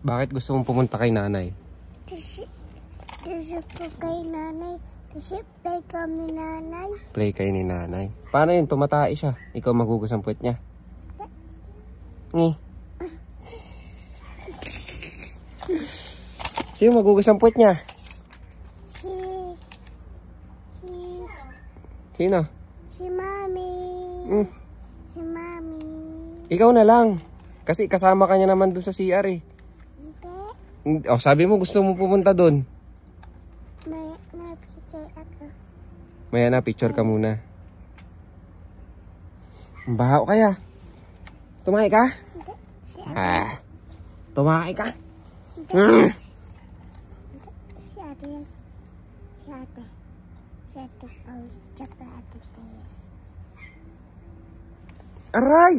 Bakit gusto mong pumunta kay nanay? Kasi po kay nanay. Kasi play kami nanay. Play kayo ni nanay. Paano yun? Tumatai siya. Ikaw magugas ang puwet niya. Ngi. Sino magugas ang puwet niya? Sino? Si Mami. Hmm. Si Mami. Ikaw na lang. Kasi kasama ka niya naman doon sa CR eh. Hindi. Oh, sabi mo gusto mo pumunta doon. May picture ako. Maya na, picture ka muna. Baho kaya. Tumahi ka? Hindi. Si ate. Ah. Tumahi ka? Hindi. Mm. Si ate yan. Si ate. Si ate Paul. Tsaka ate Tess. Aray!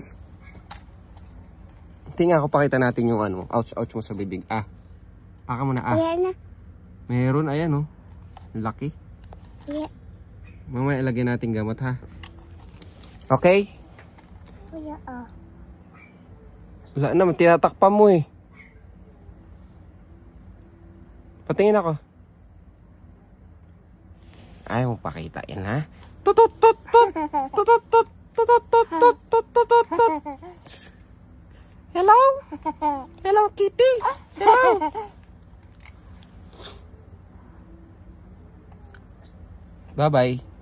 Tingnan ko, pakita natin yung ano. Ouch, ouch mo sa bibig. Ah. Aka mo na, ah. Ayan na. Meron, ayan oh. Laki. Kuya. Mamaya ilagay natin gamot ha. Okay? Kuya, oh. Wala naman, tinatakpan mo eh. Patingin ako. Ayaw mo pakita yan ha. Tutut tut tut. Tutut tut. Tutut tut tut tut tut tut. Hello? Hello Kitty. Hello. Bye-bye.